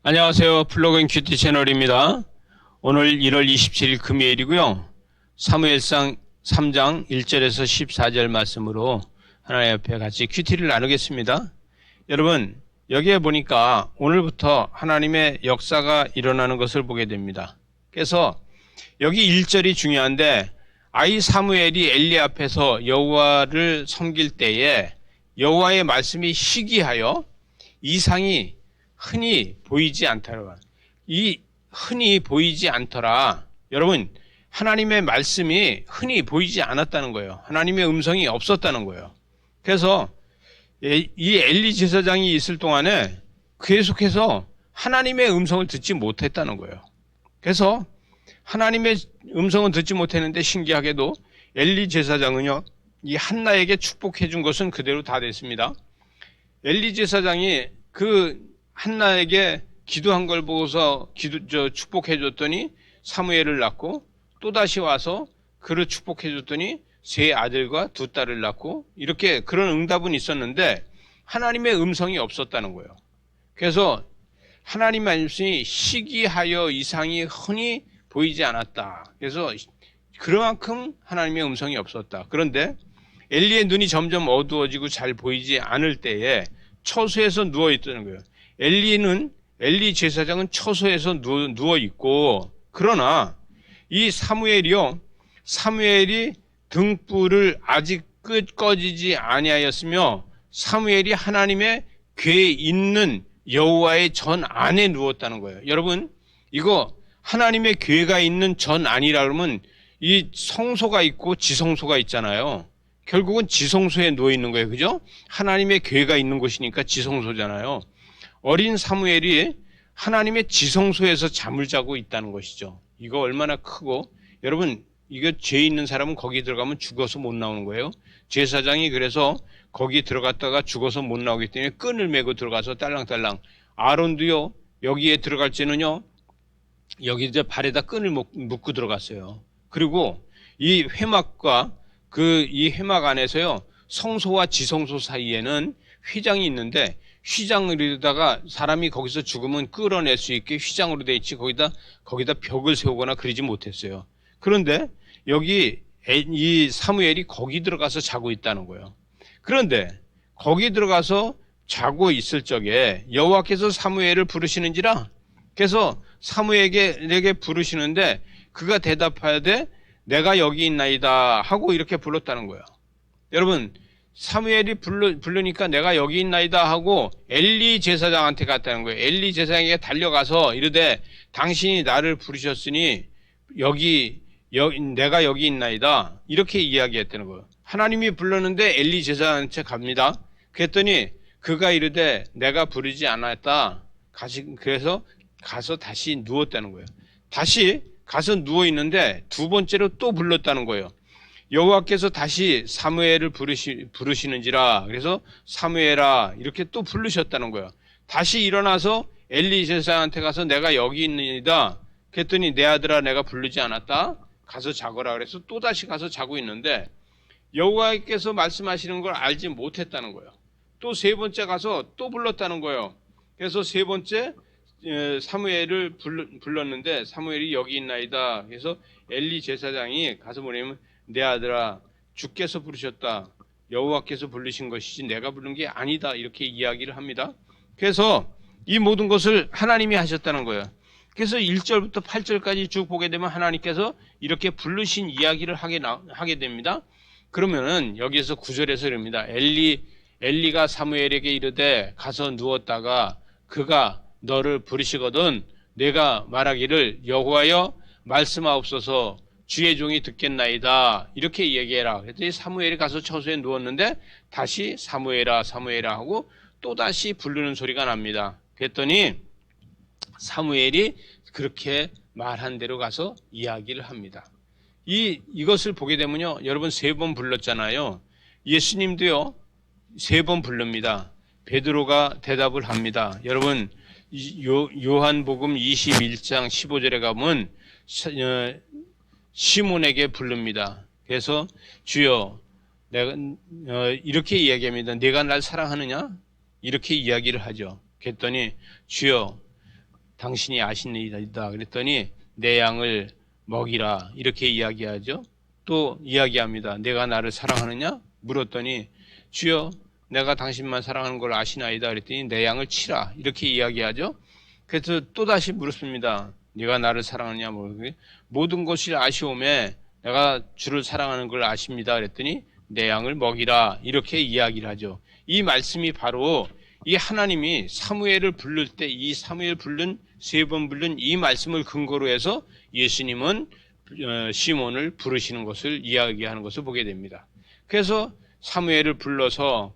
안녕하세요. 플러그인 큐티 채널입니다. 오늘 1월 27일 금요일이고요. 사무엘상 3장 1절에서 14절 말씀으로 하나님 앞에 같이 큐티를 나누겠습니다. 여러분, 여기에 보니까 오늘부터 하나님의 역사가 일어나는 것을 보게 됩니다. 그래서 여기 1절이 중요한데, 아이 사무엘이 엘리 앞에서 여호와를 섬길 때에 여호와의 말씀이 희귀하여 이상이 흔히 보이지 않더라. 이 흔히 보이지 않더라. 여러분, 하나님의 말씀이 흔히 보이지 않았다는 거예요. 하나님의 음성이 없었다는 거예요. 그래서 이 엘리 제사장이 있을 동안에 계속해서 하나님의 음성을 듣지 못했다는 거예요. 그래서 하나님의 음성은 듣지 못했는데 신기하게도 엘리 제사장은요, 이 한나에게 축복해 준 것은 그대로 다 됐습니다. 엘리 제사장이 그 한나에게 기도한 걸 보고서 축복해 줬더니 사무엘을 낳고, 또다시 와서 그를 축복해 줬더니 세 아들과 두 딸을 낳고, 이렇게 그런 응답은 있었는데 하나님의 음성이 없었다는 거예요. 그래서 하나님의 말씀이 희귀하여 이상이 흔히 보이지 않았다. 그래서 그만큼 하나님의 음성이 없었다. 그런데 엘리의 눈이 점점 어두워지고 잘 보이지 않을 때에 처소에서 누워 있다는 거예요. 엘리 제사장은 처소에서 누워 있고, 그러나 이 사무엘이 등불을 아직 꺼지지 아니하였으며 사무엘이 하나님의 궤에 있는 여호와의 전 안에 누웠다는 거예요. 여러분, 이거 하나님의 궤가 있는 전 안이라 그러면 이 성소가 있고 지성소가 있잖아요. 결국은 지성소에 누워 있는 거예요. 그죠? 하나님의 궤가 있는 곳이니까 지성소잖아요. 어린 사무엘이 하나님의 지성소에서 잠을 자고 있다는 것이죠. 이거 얼마나 크고, 여러분, 이거 죄 있는 사람은 거기 들어가면 죽어서 못 나오는 거예요. 제사장이 그래서 거기 들어갔다가 죽어서 못 나오기 때문에 끈을 메고 들어가서 딸랑딸랑. 아론도요, 여기에 들어갈 때는요, 여기 이제 발에다 끈을 묶고 들어갔어요. 그리고 이 회막과 이 회막 안에서요, 성소와 지성소 사이에는 휘장이 있는데, 휘장으로다가 사람이 거기서 죽으면 끌어낼 수 있게 휘장으로 돼 있지, 거기다 벽을 세우거나 그러지 못했어요. 그런데 여기 이 사무엘이 거기 들어가서 자고 있다는 거예요. 그런데 거기 들어가서 자고 있을 적에 여호와께서 사무엘을 부르시는지라, 그래서 사무엘에게 부르시는데 그가 대답하되 내가 여기 있나이다 하고 이렇게 불렀다는 거예요. 여러분, 사무엘이 부르니까 내가 여기 있나이다 하고 엘리 제사장한테 갔다는 거예요. 엘리 제사장에게 달려가서 이르되 당신이 나를 부르셨으니 내가 여기 있나이다 이렇게 이야기했다는 거예요. 하나님이 불렀는데 엘리 제사장한테 갑니다. 그랬더니 그가 이르되 내가 부르지 않았다. 그래서 가서 다시 누웠다는 거예요. 다시 가서 누워 있는데 두 번째로 또 불렀다는 거예요. 여호와께서 다시 사무엘을 부르시는지라, 그래서 사무엘아 이렇게 또 부르셨다는 거예요. 다시 일어나서 엘리 제사장한테 가서 내가 여기 있느니라 그랬더니 내 아들아 내가 부르지 않았다, 가서 자거라 그래서 또 다시 가서 자고 있는데 여호와께서 말씀하시는 걸 알지 못했다는 거예요. 또 세 번째 가서 또 불렀다는 거예요. 그래서 세 번째 사무엘을 불렀는데 사무엘이 여기 있나이다. 그래서 엘리 제사장이 가서 뭐냐면 내 아들아 주께서 부르셨다, 여호와께서 부르신 것이지 내가 부른 게 아니다 이렇게 이야기를 합니다. 그래서 이 모든 것을 하나님이 하셨다는 거예요. 그래서 1절부터 8절까지 쭉 보게 되면 하나님께서 이렇게 부르신 이야기를 하게 됩니다. 그러면은 여기에서 9절에서 이릅니다. 엘리가 사무엘에게 이르되 가서 누웠다가 그가 너를 부르시거든 내가 말하기를 여호와여 말씀하옵소서 주의 종이 듣겠나이다 이렇게 얘기해라. 그랬더니 사무엘이 가서 처소에 누웠는데 다시 사무엘아 사무엘아 하고 또다시 부르는 소리가 납니다. 그랬더니 사무엘이 그렇게 말한 대로 가서 이야기를 합니다. 이것을 보게 되면요, 여러분 세 번 불렀잖아요. 예수님도요 3번 부릅니다. 베드로가 대답을 합니다. 여러분 요한복음 21장 15절에 가면 시몬에게 부릅니다. 그래서 주여 내가 이렇게 이야기합니다. 내가 날 사랑하느냐? 이렇게 이야기를 하죠. 그랬더니 주여 당신이 아시니이다. 그랬더니 내 양을 먹이라 이렇게 이야기하죠. 또 이야기합니다. 내가 나를 사랑하느냐? 물었더니 주여 내가 당신만 사랑하는 걸 아시나이다. 그랬더니 내 양을 치라 이렇게 이야기하죠. 그래서 또다시 물었습니다. 네가 나를 사랑하느냐? 모든 것이 아시오매 내가 주를 사랑하는 걸 아십니다. 그랬더니 내 양을 먹이라 이렇게 이야기를 하죠. 이 말씀이 바로 이 하나님이 사무엘을 부를 때 이 사무엘 부른 3번 부른 이 말씀을 근거로 해서 예수님은 시몬을 부르시는 것을 이야기하는 것을 보게 됩니다. 그래서 사무엘을 불러서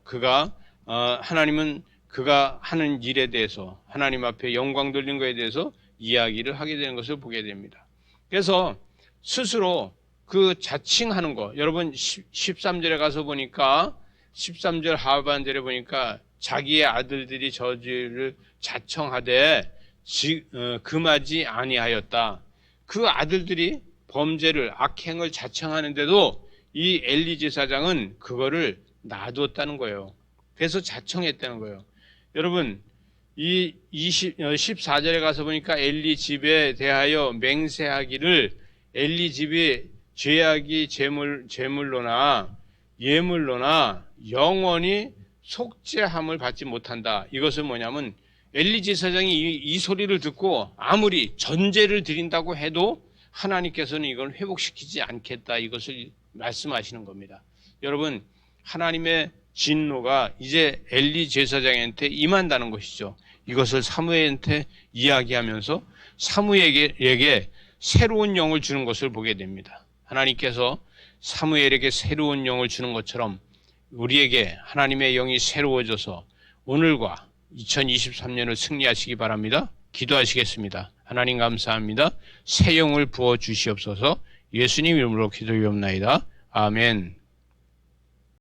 하나님은 그가 하는 일에 대해서 하나님 앞에 영광 돌린 것에 대해서 이야기를 하게 되는 것을 보게 됩니다. 그래서 스스로 그 자칭하는 거, 여러분 13절에 가서 보니까 13절 하반절에 보니까 자기의 아들들이 저주를 자청하되 금하지 아니하였다. 그 아들들이 범죄를 악행을 자청하는데도 이 엘리 제사장은 그거를 놔뒀다는 거예요. 그래서 자청했다는 거예요. 여러분 이 14절에 가서 보니까 엘리 집에 대하여 맹세하기를 엘리 집이 죄악이 제물로나 예물로나 영원히 속죄함을 받지 못한다. 이것은 뭐냐면 엘리 제사장이 이 소리를 듣고 아무리 전제를 드린다고 해도 하나님께서는 이걸 회복시키지 않겠다. 이것을 말씀하시는 겁니다. 여러분 하나님의 진노가 이제 엘리 제사장한테 임한다는 것이죠. 이것을 사무엘한테 이야기하면서 사무엘에게 새로운 영을 주는 것을 보게 됩니다. 하나님께서 사무엘에게 새로운 영을 주는 것처럼 우리에게 하나님의 영이 새로워져서 오늘과 2023년을 승리하시기 바랍니다. 기도하시겠습니다. 하나님 감사합니다. 새 영을 부어 주시옵소서. 예수님 이름으로 기도하옵나이다. 아멘.